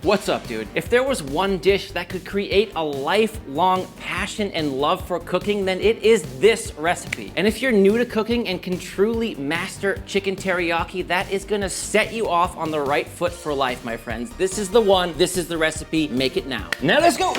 What's up, dude? If there was one dish that could create a lifelong passion and love for cooking, then it is this recipe. And if you're new to cooking and can truly master chicken teriyaki, that is gonna set you off on the right foot for life, my friends. This is the one, this is the recipe, make it now. Now let's go.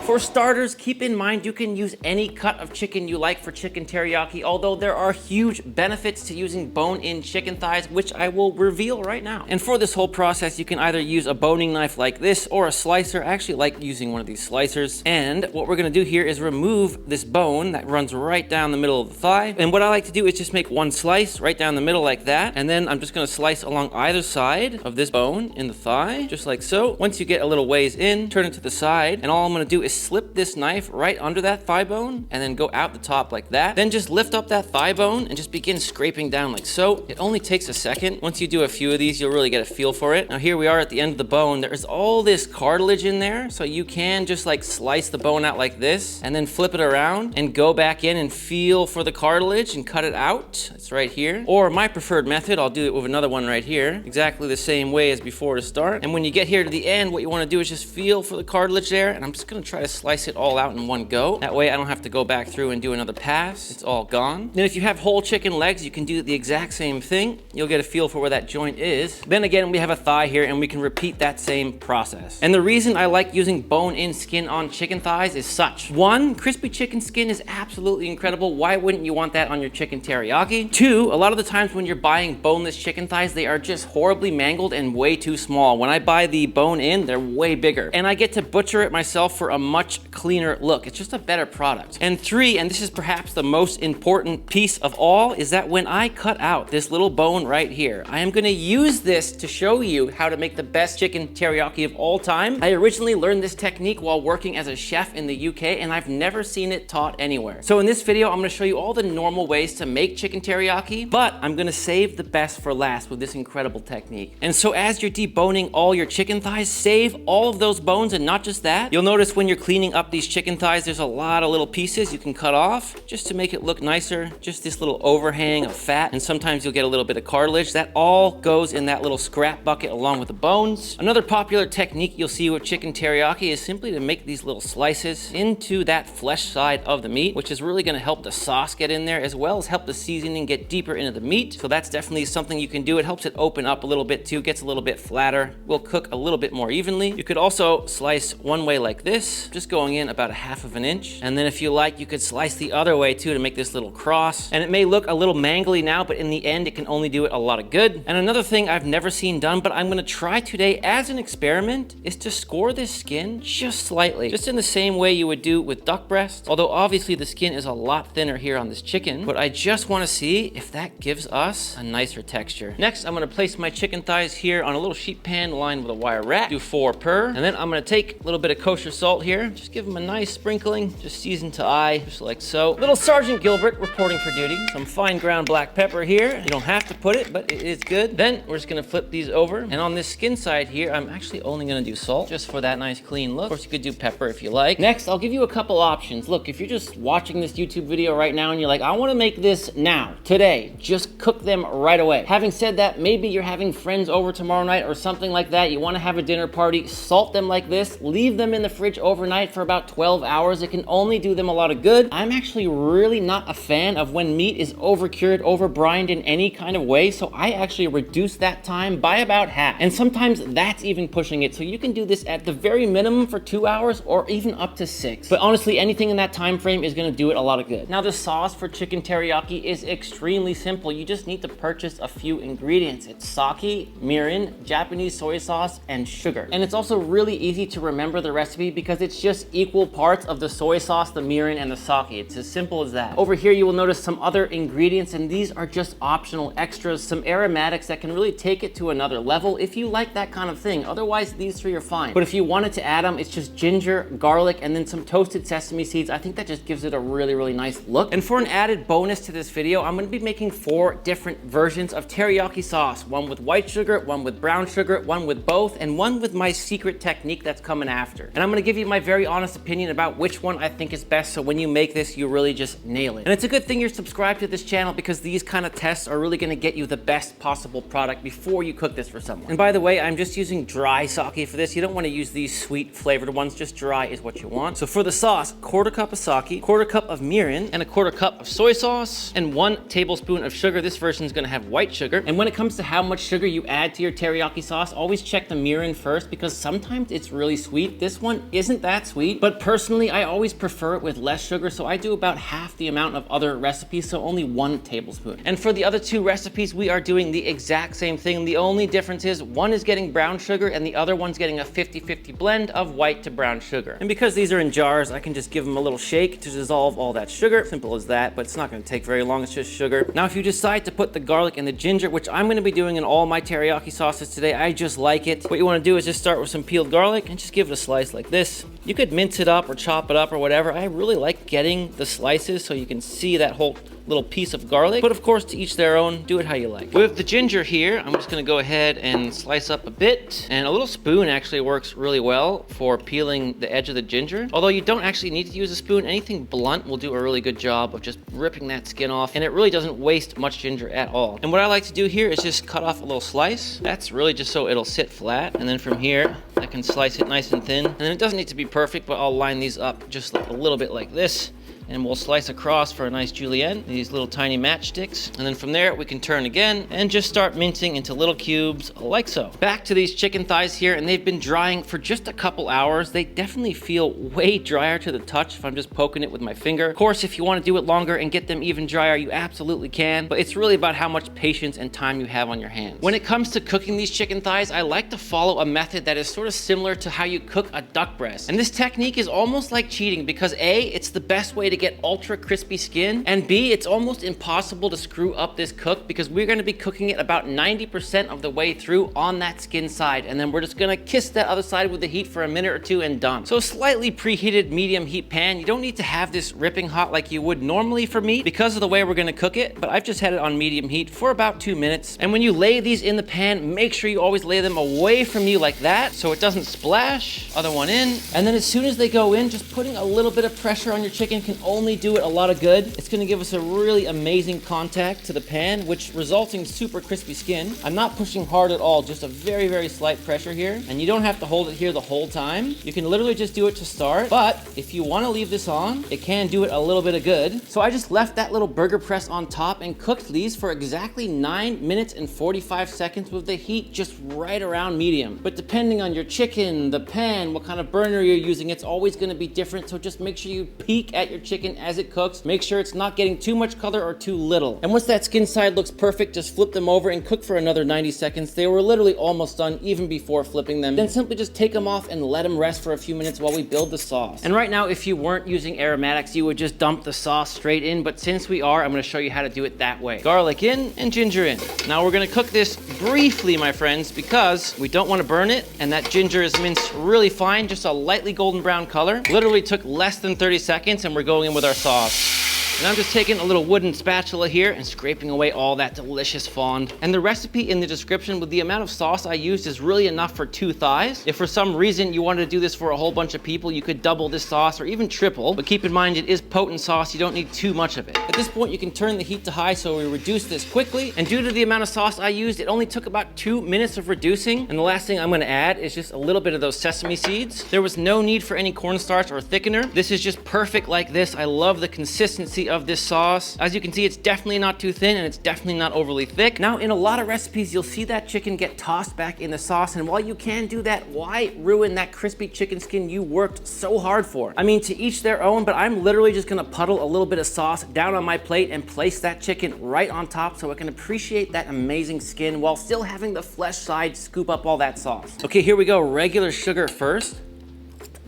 For starters, keep in mind you can use any cut of chicken you like for chicken teriyaki, although there are huge benefits to using bone-in chicken thighs, which I will reveal right now. And for this whole process, you can either use a boning knife like this or a slicer. I actually like using one of these slicers. And what we're gonna do here is remove this bone that runs right down the middle of the thigh. And what I like to do is just make one slice right down the middle like that. And then I'm just gonna slice along either side of this bone in the thigh, just like so. Once you get a little ways in, turn it to the side. And all I'm gonna do is slip this knife right under that thigh bone and then go out the top like that. Then just lift up that thigh bone and just begin scraping down like so. It only takes a second. Once you do a few of these, you'll really get a feel for it. Now here we are at the end of the bone. There is all this cartilage in there, so you can just like slice the bone out like this and then flip it around and go back in and feel for the cartilage and cut it out. It's right here. Or my preferred method, I'll do it with another one right here, exactly the same way as before to start. And when you get here to the end, what you want to do is just feel for the cartilage there, and I'm just going to try to slice it all out in one go. That way I don't have to go back through and do another pass. It's all gone. Then if you have whole chicken legs, you can do the exact same thing. You'll get a feel for where that joint is. Then again, we have a thigh here and we can repeat that same process. And the reason I like using bone-in skin on chicken thighs is such. One, crispy chicken skin is absolutely incredible. Why wouldn't you want that on your chicken teriyaki? Two, a lot of the times when you're buying boneless chicken thighs, they are just horribly mangled and way too small. When I buy the bone-in, they're way bigger. And I get to butcher it myself for a much cleaner look. It's just a better product. And three, and this is perhaps the most important piece of all, is that when I cut out this little bone right here, I am gonna use this to show you how to make the best chicken teriyaki of all time. I originally learned this technique while working as a chef in the UK, and I've never seen it taught anywhere. So in this video, I'm gonna show you all the normal ways to make chicken teriyaki, but I'm gonna save the best for last with this incredible technique. And so as you're deboning all your chicken thighs, save all of those bones, and not just that. You'll notice when you're cleaning up these chicken thighs, there's a lot of little pieces you can cut off just to make it look nicer. Just this little overhang of fat, and sometimes you'll get a little bit of cartilage. That all goes in that little scrap bucket along with the bones. Another popular technique you'll see with chicken teriyaki is simply to make these little slices into that flesh side of the meat, which is really gonna help the sauce get in there as well as help the seasoning get deeper into the meat. So that's definitely something you can do. It helps it open up a little bit too, gets a little bit flatter, will cook a little bit more evenly. You could also slice one way like this, just going in about a half of an inch. And then if you like, you could slice the other way too to make this little cross. And it may look a little mangly now, but in the end, it can only do it a lot of good. And another thing I've never seen done, but I'm gonna try today as an experiment, is to score this skin just slightly, just in the same way you would do with duck breast. Although obviously the skin is a lot thinner here on this chicken, but I just wanna see if that gives us a nicer texture. Next, I'm gonna place my chicken thighs here on a little sheet pan lined with a wire rack, do 4 per. And then I'm gonna take a little bit of kosher salt here, just give them a nice sprinkling, just season to eye, just like so. Little Sergeant Gilbert reporting for duty. Some fine ground black pepper here. You don't have to put it, but it is good. Then we're just gonna flip these over. And on this skin side here, I'm actually only gonna do salt, just for that nice clean look. Of course, you could do pepper if you like. Next, I'll give you a couple options. Look, if you're just watching this YouTube video right now and you're like, I wanna make this now, today, just cook them right away. Having said that, maybe you're having friends over tomorrow night or something like that. You wanna have a dinner party, salt them like this, leave them in the fridge overnight for about 12 hours. It can only do them a lot of good. I'm actually really not a fan of when meat is over-cured, over-brined in any kind of way, so I actually reduce that time by about half. And sometimes that's even pushing it, so you can do this at the very minimum for 2 hours or even up to 6. But honestly, anything in that time frame is gonna do it a lot of good. Now, the sauce for chicken teriyaki is extremely simple. You just need to purchase a few ingredients. It's sake, mirin, Japanese soy sauce, and sugar. And it's also really easy to remember the recipe because it's just equal parts of the soy sauce, the mirin, and the sake. It's as simple as that. Over here, you will notice some other ingredients, and these are just optional extras, some aromatics that can really take it to another level if you like that kind of thing. Otherwise, these 3 are fine. But if you wanted to add them, it's just ginger, garlic, and then some toasted sesame seeds. I think that just gives it a really, really nice look. And for an added bonus to this video, I'm gonna be making 4 different versions of teriyaki sauce. One with white sugar, one with brown sugar, one with both, and one with my secret technique that's coming after. And I'm gonna give you my very honest opinion about which one I think is best, so when you make this, you really just nail it. And it's a good thing you're subscribed to this channel because these kind of tests are really gonna get you the best possible product before you cook this for someone. And by the way, I'm just using dry sake for this. You don't wanna use these sweet flavored ones, just dry is what you want. So for the sauce, 1/4 cup of sake, 1/4 cup of mirin, and 1/4 cup of soy sauce, and 1 tablespoon of sugar. This version is gonna have white sugar. And when it comes to how much sugar you add to your teriyaki sauce, always check the mirin first because sometimes it's really sweet. This one isn't that sweet, but personally, I always prefer it with less sugar, so I do about half the amount of other recipes, so only 1 tablespoon. And for the other 2 recipes, we are doing the exact same thing. The only difference is one is getting brown sugar and the other one's getting a 50-50 blend of white to brown sugar. And because these are in jars, I can just give them a little shake to dissolve all that sugar. Simple as that, but it's not gonna take very long, it's just sugar. Now, if you decide to put the garlic and the ginger, which I'm gonna be doing in all my teriyaki sauces today, I just like it. What you wanna do is just start with some peeled garlic and just give it a slice like this. You could mince it up or chop it up or whatever. I really like getting the slices so you can see that whole little piece of garlic, but of course, to each their own. Do it how you like. With the ginger here, I'm just gonna go ahead and slice up a bit, and a little spoon actually works really well for peeling the edge of the ginger. Although you don't actually need to use a spoon, anything blunt will do a really good job of just ripping that skin off, and it really doesn't waste much ginger at all. And what I like to do here is just cut off a little slice. That's really just so it'll sit flat, and then from here, I can slice it nice and thin. And it doesn't need to be perfect, but I'll line these up just like a little bit like this. And we'll slice across for a nice julienne, these little tiny matchsticks. And then from there, we can turn again and just start mincing into little cubes like so. Back to these chicken thighs here, and they've been drying for just a couple hours. They definitely feel way drier to the touch if I'm just poking it with my finger. Of course, if you want to do it longer and get them even drier, you absolutely can, but it's really about how much patience and time you have on your hands. When it comes to cooking these chicken thighs, I like to follow a method that is sort of similar to how you cook a duck breast. And this technique is almost like cheating because A, it's the best way to get ultra crispy skin, and B, it's almost impossible to screw up this cook because we're going to be cooking it about 90% of the way through on that skin side, and then we're just going to kiss that other side with the heat for a minute or 2 and done. So slightly preheated medium heat pan. You don't need to have this ripping hot like you would normally for meat because of the way we're going to cook it, but I've just had it on medium heat for about 2 minutes. And when you lay these in the pan, make sure you always lay them away from you like that so it doesn't splash. Other one in, and then as soon as they go in, just putting a little bit of pressure on your chicken can only do it a lot of good. It's going to give us a really amazing contact to the pan, which resulting super crispy skin. I'm not pushing hard at all, just a very, very slight pressure here. And you don't have to hold it here the whole time. You can literally just do it to start. But if you want to leave this on, it can do it a little bit of good. So I just left that little burger press on top and cooked these for exactly 9 minutes and 45 seconds with the heat just right around medium. But depending on your chicken, the pan, what kind of burner you're using, it's always going to be different. So just make sure you peek at your chicken as it cooks. Make sure it's not getting too much color or too little. And once that skin side looks perfect, just flip them over and cook for another 90 seconds. They were literally almost done even before flipping them. Then simply just take them off and let them rest for a few minutes while we build the sauce. And right now, if you weren't using aromatics, you would just dump the sauce straight in. But since we are, I'm going to show you how to do it that way. Garlic in and ginger in. Now we're going to cook this briefly, my friends, because we don't want to burn it. And that ginger is minced really fine, just a lightly golden brown color. Literally took less than 30 seconds and we're going in with our sauce. And I'm just taking a little wooden spatula here and scraping away all that delicious fond. And the recipe in the description with the amount of sauce I used is really enough for 2 thighs. If for some reason you wanted to do this for a whole bunch of people, you could double this sauce or even triple. But keep in mind, it is potent sauce. You don't need too much of it. At this point, you can turn the heat to high so we reduce this quickly. And due to the amount of sauce I used, it only took about 2 minutes of reducing. And the last thing I'm gonna add is just a little bit of those sesame seeds. There was no need for any cornstarch or thickener. This is just perfect like this. I love the consistency of this sauce. As you can see, it's definitely not too thin and it's definitely not overly thick. Now, in a lot of recipes, you'll see that chicken get tossed back in the sauce. And while you can do that, why ruin that crispy chicken skin you worked so hard for? I mean, to each their own, but I'm literally just gonna puddle a little bit of sauce down on my plate and place that chicken right on top so it can appreciate that amazing skin while still having the flesh side scoop up all that sauce. Okay, here we go. Regular sugar first.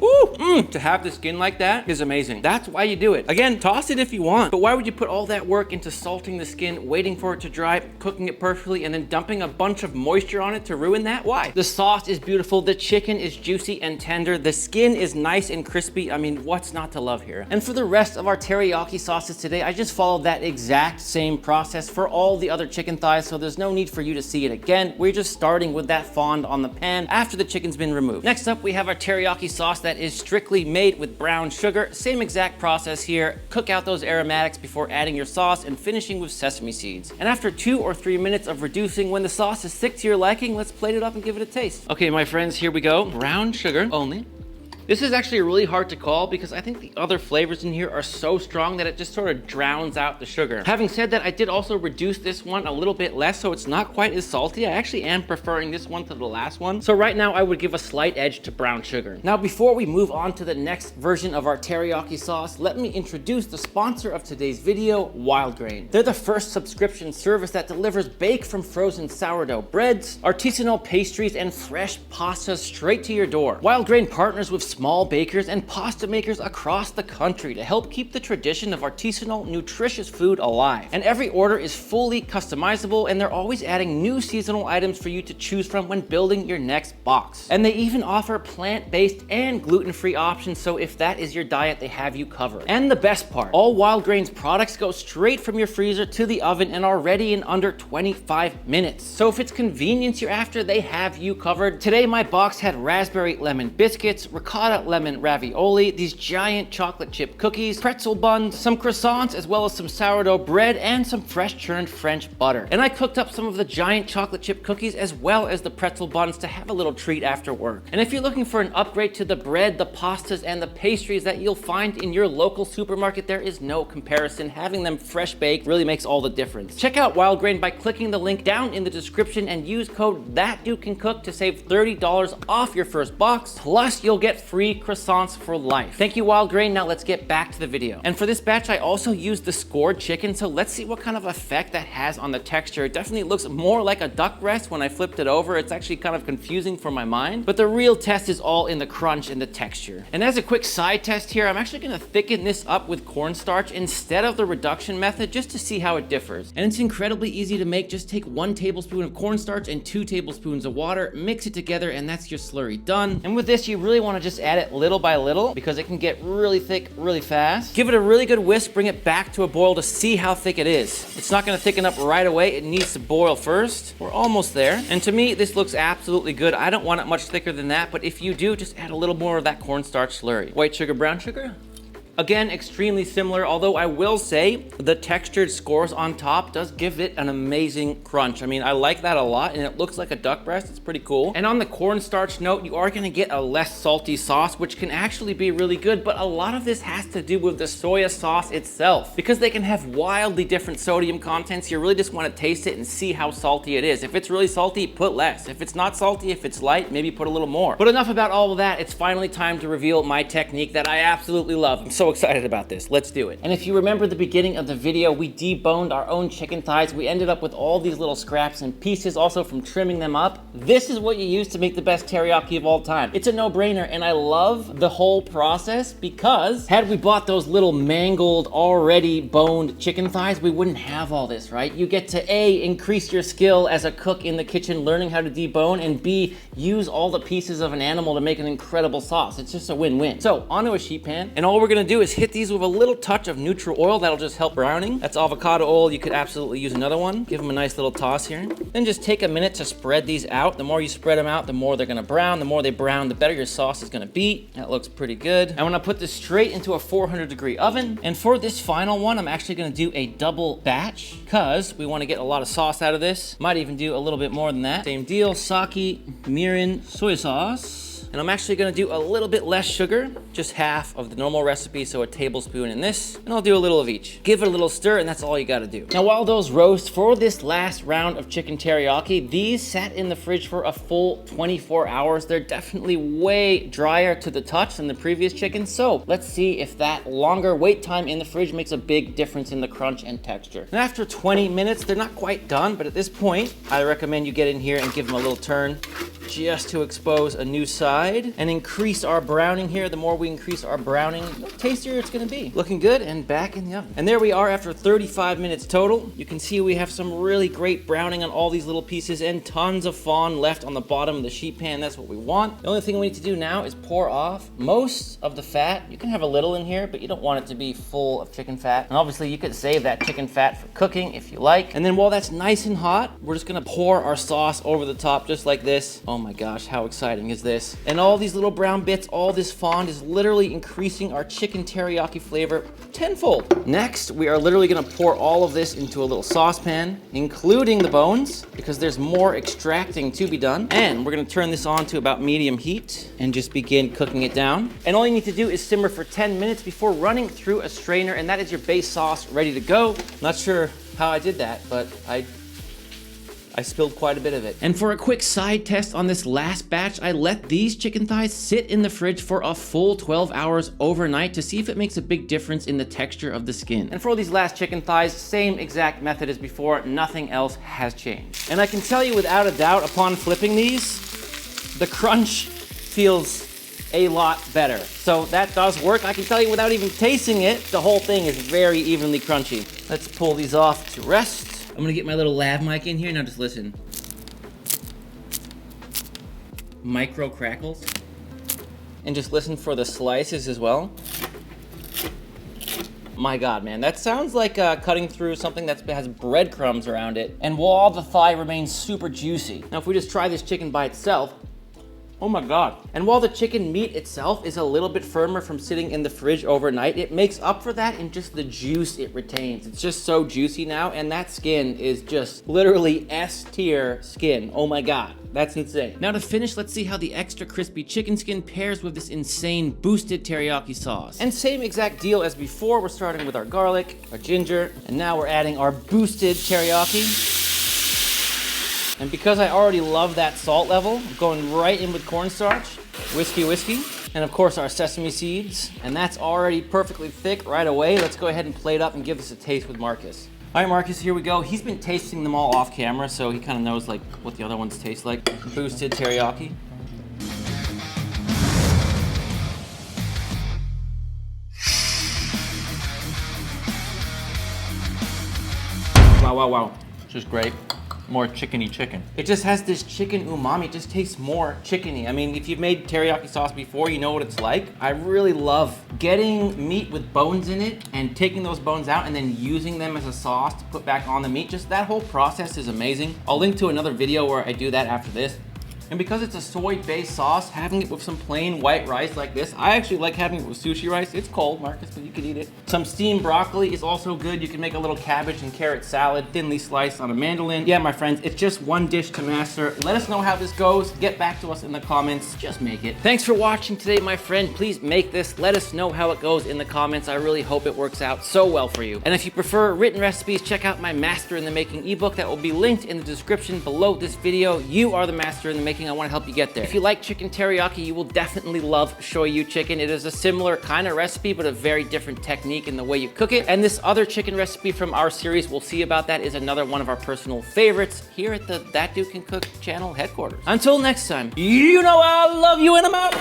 Ooh, to have the skin like that is amazing. That's why you do it. Again, toss it if you want, but why would you put all that work into salting the skin, waiting for it to dry, cooking it perfectly, and then dumping a bunch of moisture on it to ruin that? Why? The sauce is beautiful, the chicken is juicy and tender, the skin is nice and crispy. I mean, what's not to love here? And for the rest of our teriyaki sauces today, I just followed that exact same process for all the other chicken thighs, so there's no need for you to see it again. We're just starting with that fond on the pan after the chicken's been removed. Next up, we have our teriyaki sauce that is is strictly made with brown sugar. Same exact process here. Cook out those aromatics before adding your sauce and finishing with sesame seeds. And after 2 or 3 minutes of reducing, when the sauce is thick to your liking, let's plate it up and give it a taste. Okay, my friends, here we go. Brown sugar only. This is actually really hard to call because I think the other flavors in here are so strong that it just sort of drowns out the sugar. Having said that, I did also reduce this one a little bit less, so it's not quite as salty. I actually am preferring this one to the last one. So right now I would give a slight edge to brown sugar. Now, before we move on to the next version of our teriyaki sauce, let me introduce the sponsor of today's video, Wild Grain. They're the first subscription service that delivers baked from frozen sourdough breads, artisanal pastries, and fresh pastas straight to your door. Wild Grain partners with small bakers and pasta makers across the country to help keep the tradition of artisanal, nutritious food alive. And every order is fully customizable, and they're always adding new seasonal items for you to choose from when building your next box. And they even offer plant-based and gluten-free options, so if that is your diet, they have you covered. And the best part, all Wild Grain's products go straight from your freezer to the oven and are ready in under 25 minutes. So if it's convenience you're after, they have you covered. Today, my box had raspberry lemon biscuits, ricotta lemon ravioli, these giant chocolate chip cookies, pretzel buns, some croissants, as well as some sourdough bread and some fresh churned French butter. And I cooked up some of the giant chocolate chip cookies as well as the pretzel buns to have a little treat after work. And if you're looking for an upgrade to the bread, the pastas, and the pastries that you'll find in your local supermarket, there is no comparison. Having them fresh baked really makes all the difference. Check out Wild Grain by clicking the link down in the description and use code ThatDudeCanCook to save $30 off your first box. Plus, you'll get free croissants for life. Thank you, Wild Grain. Now let's get back to the video. And for this batch, I also used the scored chicken, so let's see what kind of effect that has on the texture. It definitely looks more like a duck breast when I flipped it over. It's actually kind of confusing for my mind, but the real test is all in the crunch and the texture. And as a quick side test here, I'm actually gonna thicken this up with cornstarch instead of the reduction method just to see how it differs. And it's incredibly easy to make. Just take 1 tablespoon of cornstarch and 2 tablespoons of water, mix it together, and that's your slurry done. And with this, you really wanna just add it little by little because it can get really thick really fast. Give it a really good whisk, bring it back to a boil to see how thick it is. It's not gonna thicken up right away. It needs to boil first. We're almost there. And to me, this looks absolutely good. I don't want it much thicker than that, but if you do, just add a little more of that cornstarch slurry. White sugar, brown sugar. Again, extremely similar, although I will say the textured scores on top does give it an amazing crunch. I mean, I like that a lot, and it looks like a duck breast. It's pretty cool. And on the cornstarch note, you are gonna get a less salty sauce, which can actually be really good, but a lot of this has to do with the soya sauce itself. Because they can have wildly different sodium contents, you really just wanna taste it and see how salty it is. If it's really salty, put less. If it's not salty, if it's light, maybe put a little more. But enough about all of that. It's finally time to reveal my technique that I absolutely love. I'm so excited about this. Let's do it. And if you remember the beginning of the video, we deboned our own chicken thighs. We ended up with all these little scraps and pieces also from trimming them up. This is what you use to make the best teriyaki of all time. It's a no-brainer, and I love the whole process because had we bought those little mangled, already boned chicken thighs, we wouldn't have all this, right? You get to A, increase your skill as a cook in the kitchen, learning how to debone, and B, use all the pieces of an animal to make an incredible sauce. It's just a win-win. So onto a sheet pan, and all we're gonna do is hit these with a little touch of neutral oil. That'll just help browning. That's avocado oil. You could absolutely use another one. Give them a nice little toss here. Then just take a minute to spread these out. The more you spread them out, the more they're gonna brown. The more they brown, the better your sauce is gonna be. That looks pretty good. I'm gonna put this straight into a 400-degree oven. And for this final one, I'm actually gonna do a double batch because we wanna get a lot of sauce out of this. Might even do a little bit more than that. Same deal, sake, mirin, soy sauce. And I'm actually gonna do a little bit less sugar, just half of the normal recipe, so a tablespoon in this, and I'll do a little of each. Give it a little stir, and that's all you gotta do. Now, while those roast, for this last round of chicken teriyaki, these sat in the fridge for a full 24 hours. They're definitely way drier to the touch than the previous chicken, so let's see if that longer wait time in the fridge makes a big difference in the crunch and texture. And after 20 minutes, they're not quite done, but at this point, I recommend you get in here and give them a little turn just to expose a new side and increase our browning here. The more we increase our browning, the tastier it's gonna be. Looking good and back in the oven. And there we are after 35 minutes total. You can see we have some really great browning on all these little pieces and tons of fond left on the bottom of the sheet pan. That's what we want. The only thing we need to do now is pour off most of the fat. You can have a little in here, but you don't want it to be full of chicken fat. And obviously you could save that chicken fat for cooking if you like. And then while that's nice and hot, we're just gonna pour our sauce over the top just like this. Oh Oh my gosh, how exciting is this? And all these little brown bits, all this fond is literally increasing our chicken teriyaki flavor tenfold. Next, we are literally gonna pour all of this into a little saucepan, including the bones, because there's more extracting to be done. And we're gonna turn this on to about medium heat and just begin cooking it down. And all you need to do is simmer for 10 minutes before running through a strainer, and that is your base sauce ready to go. Not sure how I did that, but I spilled quite a bit of it. And for a quick side test on this last batch, I let these chicken thighs sit in the fridge for a full 12 hours overnight to see if it makes a big difference in the texture of the skin. And for these last chicken thighs, same exact method as before, nothing else has changed. And I can tell you without a doubt, upon flipping these, the crunch feels a lot better. So that does work. I can tell you without even tasting it, the whole thing is very evenly crunchy. Let's pull these off to rest. I'm gonna get my little lav mic in here. Now just listen. Micro crackles. And just listen for the slices as well. My God, man, that sounds like cutting through something that has breadcrumbs around it. And while the thigh remains super juicy. Now if we just try this chicken by itself, oh my God. And while the chicken meat itself is a little bit firmer from sitting in the fridge overnight, it makes up for that in just the juice it retains. It's just so juicy now, and that skin is just literally S-tier skin. Oh my God, that's insane. Now to finish, let's see how the extra crispy chicken skin pairs with this insane boosted teriyaki sauce. And same exact deal as before, we're starting with our garlic, our ginger, and now we're adding our boosted teriyaki. And because I already love that salt level, I'm going right in with cornstarch, whiskey, and of course our sesame seeds. And that's already perfectly thick right away. Let's go ahead and plate up and give this a taste with Marcus. All right, Marcus, here we go. He's been tasting them all off camera, so he kind of knows like what the other ones taste like. Boosted teriyaki. Wow. Just great. More chickeny chicken. It just has this chicken umami. It just tastes more chickeny. I mean, if you've made teriyaki sauce before, you know what it's like. I really love getting meat with bones in it and taking those bones out and then using them as a sauce to put back on the meat. Just that whole process is amazing. I'll link to another video where I do that after this. And because it's a soy-based sauce, having it with some plain white rice like this, I actually like having it with sushi rice. It's cold, Marcus, but you can eat it. Some steamed broccoli is also good. You can make a little cabbage and carrot salad, thinly sliced on a mandolin. Yeah, my friends, it's just one dish to master. Let us know how this goes. Get back to us in the comments. Just make it. Thanks for watching today, my friend. Please make this. Let us know how it goes in the comments. I really hope it works out so well for you. And if you prefer written recipes, check out my Master in the Making ebook that will be linked in the description below this video. You are the master in the making. I want to help you get there. If you like chicken teriyaki, you will definitely love shoyu chicken. It is a similar kind of recipe, but a very different technique in the way you cook it. And this other chicken recipe from our series, we'll see about that, is another one of our personal favorites here at the That Dude Can Cook channel headquarters. Until next time, you know I love you and I'm out.